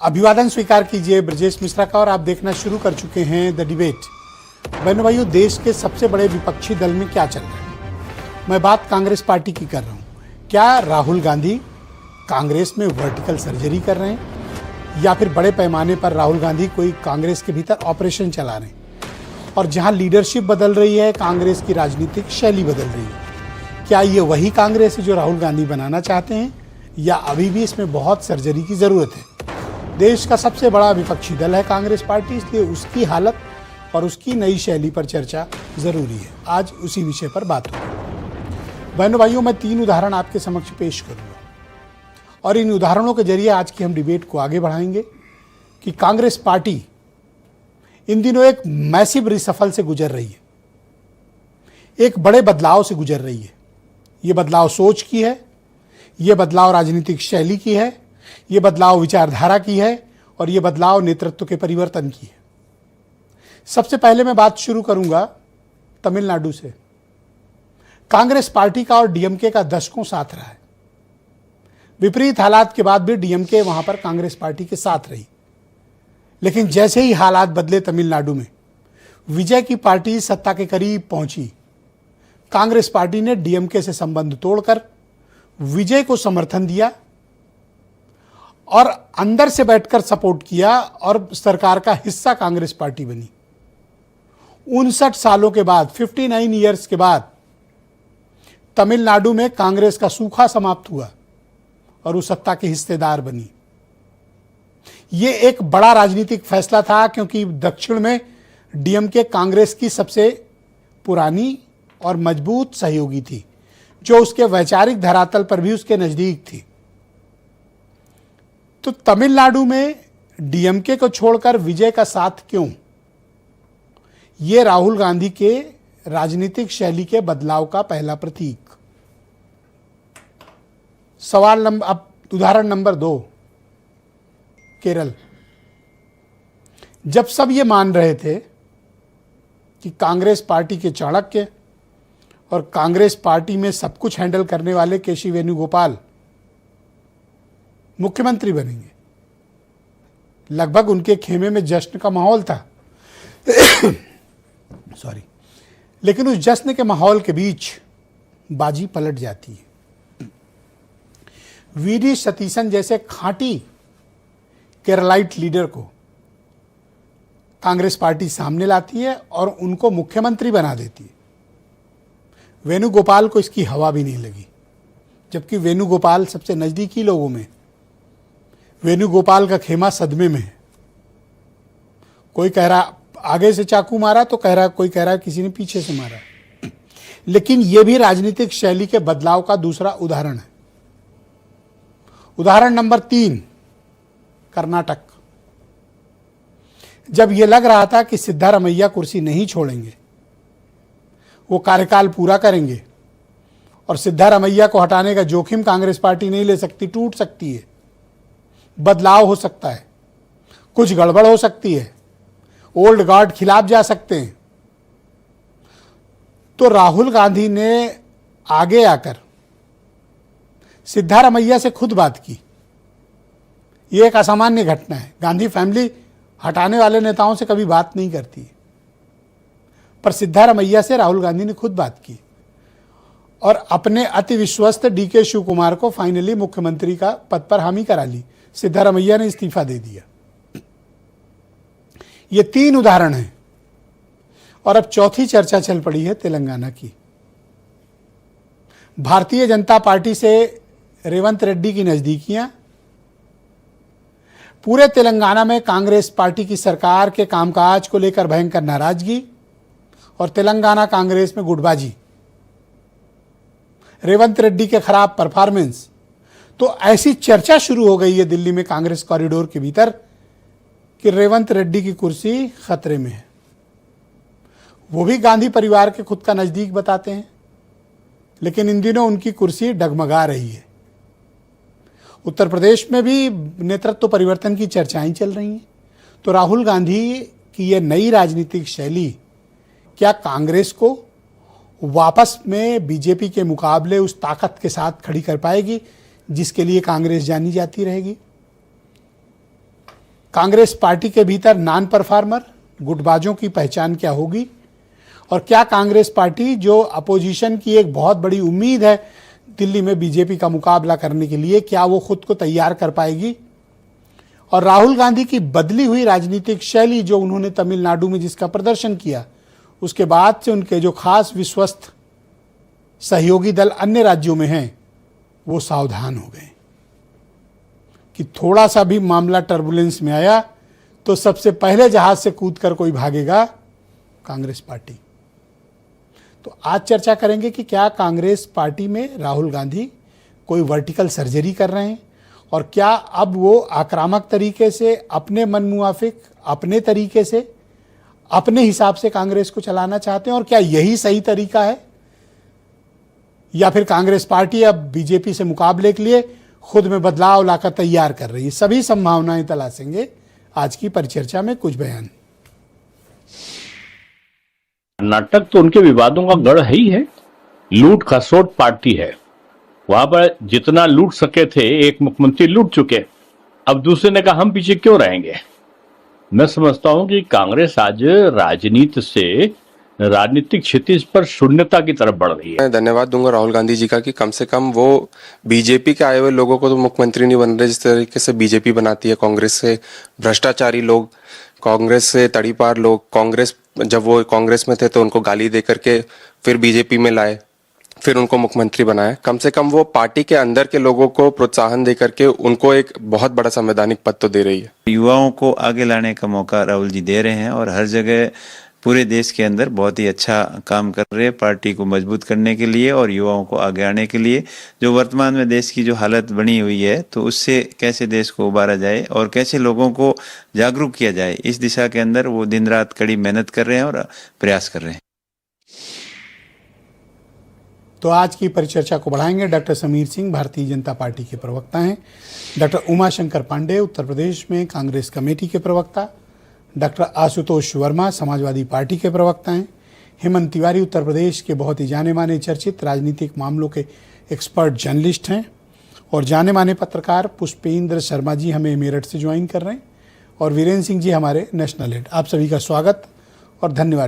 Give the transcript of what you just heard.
अभिवादन स्वीकार कीजिए ब्रजेश मिश्रा का और आप देखना शुरू कर चुके हैं द डिबेट। बहनों भाइयों, देश के सबसे बड़े विपक्षी दल में क्या चल रहा है? मैं बात कांग्रेस पार्टी की कर रहा हूं। क्या राहुल गांधी कांग्रेस में वर्टिकल सर्जरी कर रहे हैं या फिर बड़े पैमाने पर राहुल गांधी कोई कांग्रेस के भीतर ऑपरेशन चला रहे हैं? और जहां लीडरशिप बदल रही है, कांग्रेस की राजनीतिक शैली बदल रही है। क्या ये वही कांग्रेस है जो राहुल गांधी बनाना चाहते हैं या अभी भी इसमें बहुत सर्जरी की जरूरत है? देश का सबसे बड़ा विपक्षी दल है कांग्रेस पार्टी, इसलिए उसकी हालत और उसकी नई शैली पर चर्चा जरूरी है। आज उसी विषय पर बात होगी। बहनों भाइयों, मैं 3 उदाहरण आपके समक्ष पेश करूंगा और इन उदाहरणों के जरिए आज की हम डिबेट को आगे बढ़ाएंगे कि कांग्रेस पार्टी इन दिनों एक मैसिव रिसफल से गुजर रही है, एक बड़े बदलाव से गुजर रही है। ये बदलाव सोच की है, ये बदलाव राजनीतिक शैली की है, ये बदलाव विचारधारा की है और ये बदलाव नेतृत्व के परिवर्तन की है। सबसे पहले मैं बात शुरू करूंगा तमिलनाडु से। कांग्रेस पार्टी का और डीएमके का दशकों साथ रहा है। विपरीत हालात के बाद भी डीएमके वहां पर कांग्रेस पार्टी के साथ रही, लेकिन जैसे ही हालात बदले तमिलनाडु में, विजय की पार्टी सत्ता के करीब पहुंची, कांग्रेस पार्टी ने डीएमके से संबंध तोड़कर विजय को समर्थन दिया और अंदर से बैठकर सपोर्ट किया और सरकार का हिस्सा कांग्रेस पार्टी बनी। 59 सालों के बाद, 59 ईयर्स के बाद तमिलनाडु में कांग्रेस का सूखा समाप्त हुआ और वो सत्ता के हिस्सेदार बनी। ये एक बड़ा राजनीतिक फैसला था क्योंकि दक्षिण में डीएमके कांग्रेस की सबसे पुरानी और मजबूत सहयोगी थी, जो उसके वैचारिक धरातल पर भी उसके नजदीक थी। तो तमिलनाडु में डीएमके को छोड़कर विजय का साथ क्यों? यह राहुल गांधी के राजनीतिक शैली के बदलाव का पहला प्रतीक। अब उदाहरण नंबर 2, केरल। जब सब ये मान रहे थे कि कांग्रेस पार्टी के चाणक्य और कांग्रेस पार्टी में सब कुछ हैंडल करने वाले केसी वेणुगोपाल मुख्यमंत्री बनेंगे, लगभग उनके खेमे में जश्न का माहौल था लेकिन उस जश्न के माहौल के बीच बाजी पलट जाती है। वीडी सतीशन जैसे खांटी केरलाइट लीडर को कांग्रेस पार्टी सामने लाती है और उनको मुख्यमंत्री बना देती है। वेणुगोपाल को इसकी हवा भी नहीं लगी, जबकि वेणुगोपाल सबसे नजदीकी लोगों में, वेणुगोपाल का खेमा सदमे में है। कोई कह रहा आगे से चाकू मारा, तो कोई कह रहा किसी ने पीछे से मारा। लेकिन यह भी राजनीतिक शैली के बदलाव का दूसरा उदाहरण है। उदाहरण नंबर 3, कर्नाटक। जब यह लग रहा था कि सिद्धारमैया कुर्सी नहीं छोड़ेंगे, वो कार्यकाल पूरा करेंगे और सिद्धारमैया को हटाने का जोखिम कांग्रेस पार्टी नहीं ले सकती, टूट सकती है, बदलाव हो सकता है, कुछ गड़बड़ हो सकती है, ओल्ड गार्ड खिलाफ जा सकते हैं, तो राहुल गांधी ने आगे आकर सिद्धारमैया से खुद बात की। यह एक असामान्य घटना है। गांधी फैमिली हटाने वाले नेताओं से कभी बात नहीं करती है, पर सिद्धारमैया से राहुल गांधी ने खुद बात की और अपने अति विश्वस्त डीके शिव कुमार को फाइनली मुख्यमंत्री का पद पर हामी करा ली। सिद्धारमैया ने इस्तीफा दे दिया। ये 3 उदाहरण हैं और अब चौथी चर्चा चल पड़ी है तेलंगाना की। भारतीय जनता पार्टी से रेवंत रेड्डी की नजदीकियां, पूरे तेलंगाना में कांग्रेस पार्टी की सरकार के कामकाज को लेकर भयंकर नाराजगी और तेलंगाना कांग्रेस में गुटबाजी, रेवंत रेड्डी के खराब परफॉर्मेंस। तो ऐसी चर्चा शुरू हो गई है दिल्ली में कांग्रेस कॉरिडोर के भीतर कि रेवंत रेड्डी की कुर्सी खतरे में है। वो भी गांधी परिवार के खुद का नजदीक बताते हैं, लेकिन इन दिनों उनकी कुर्सी डगमगा रही है। उत्तर प्रदेश में भी नेतृत्व परिवर्तन की चर्चाएं चल रही हैं। तो राहुल गांधी की यह नई राजनीतिक शैली क्या कांग्रेस को वापस में बीजेपी के मुकाबले उस ताकत के साथ खड़ी कर पाएगी जिसके लिए कांग्रेस जानी जाती रहेगी? कांग्रेस पार्टी के भीतर नॉन परफॉर्मर गुटबाजों की पहचान क्या होगी, और क्या कांग्रेस पार्टी जो अपोजिशन की एक बहुत बड़ी उम्मीद है दिल्ली में बीजेपी का मुकाबला करने के लिए, क्या वो खुद को तैयार कर पाएगी। और राहुल गांधी की बदली हुई राजनीतिक शैली जो उन्होंने तमिलनाडु में जिसका प्रदर्शन किया, उसके बाद से उनके जो खास विश्वस्त सहयोगी दल अन्य राज्यों में हैं वो सावधान हो गए कि थोड़ा सा भी मामला टर्बुलेंस में आया तो सबसे पहले जहाज से कूदकर कोई भागेगा, कांग्रेस पार्टी। तो आज चर्चा करेंगे कि क्या कांग्रेस पार्टी में राहुल गांधी कोई वर्टिकल सर्जरी कर रहे हैं, और क्या अब वो आक्रामक तरीके से अपने मन मुआफिक अपने तरीके से अपने हिसाब से कांग्रेस को चलाना चाहते हैं, और क्या यही सही तरीका है, या फिर कांग्रेस पार्टी अब बीजेपी से मुकाबले के लिए खुद में बदलाव लाकर तैयार कर रही है। सभी संभावनाएं तलाशेंगे आज की परिचर्चा में। कुछ बयान। कर्नाटक तो उनके विवादों का गढ़ है ही है, लूट खसोट पार्टी है। वहां पर जितना लूट सके थे एक मुख्यमंत्री लूट चुके, अब दूसरे ने कहा हम पीछे क्यों रहेंगे। मैं समझता हूं कि कांग्रेस आज राजनीति से राजनीतिक क्षितिज पर शून्यता की तरफ बढ़ रही है। मैं धन्यवाद दूंगा राहुल गांधी जी का कि कम से कम वो बीजेपी के आए हुए लोगों को तो मुख्यमंत्री नहीं बन रहे जिस तरीके से बीजेपी बनाती है। कांग्रेस से भ्रष्टाचारी लोग, कांग्रेस से तड़ीपार लोग, कांग्रेस जब वो कांग्रेस में थे तो उनको गाली दे करके फिर बीजेपी में लाए, फिर उनको मुख्यमंत्री बनाए। कम से कम वो पार्टी के अंदर के लोगों को प्रोत्साहन दे करके उनको एक बहुत बड़ा संवैधानिक पद तो दे रही है। युवाओं को आगे लाने का मौका राहुल जी दे रहे हैं और हर जगह पूरे देश के अंदर बहुत ही अच्छा काम कर रहे हैं पार्टी को मजबूत करने के लिए और युवाओं को आगे आने के लिए। जो वर्तमान में देश की जो हालत बनी हुई है तो उससे कैसे देश को उबारा जाए और कैसे लोगों को जागरूक किया जाए, इस दिशा के अंदर वो दिन रात कड़ी मेहनत कर रहे हैं और प्रयास कर रहे हैं। तो आज की परिचर्चा को बढ़ाएंगे डॉक्टर समीर सिंह, भारतीय जनता पार्टी के प्रवक्ता हैं, डॉक्टर उमाशंकर पांडे, उत्तर प्रदेश में कांग्रेस कमेटी के प्रवक्ता, डॉक्टर आशुतोष वर्मा, समाजवादी पार्टी के प्रवक्ता हैं, हेमंत तिवारी, उत्तर प्रदेश के बहुत ही जाने माने चर्चित राजनीतिक मामलों के एक्सपर्ट जर्नलिस्ट हैं, और जाने माने पत्रकार पुष्पेंद्र शर्मा जी हमें मेरठ से ज्वाइन कर रहे हैं, और वीरेंद्र सिंह जी हमारे नेशनल हेड। आप सभी का स्वागत और धन्यवाद।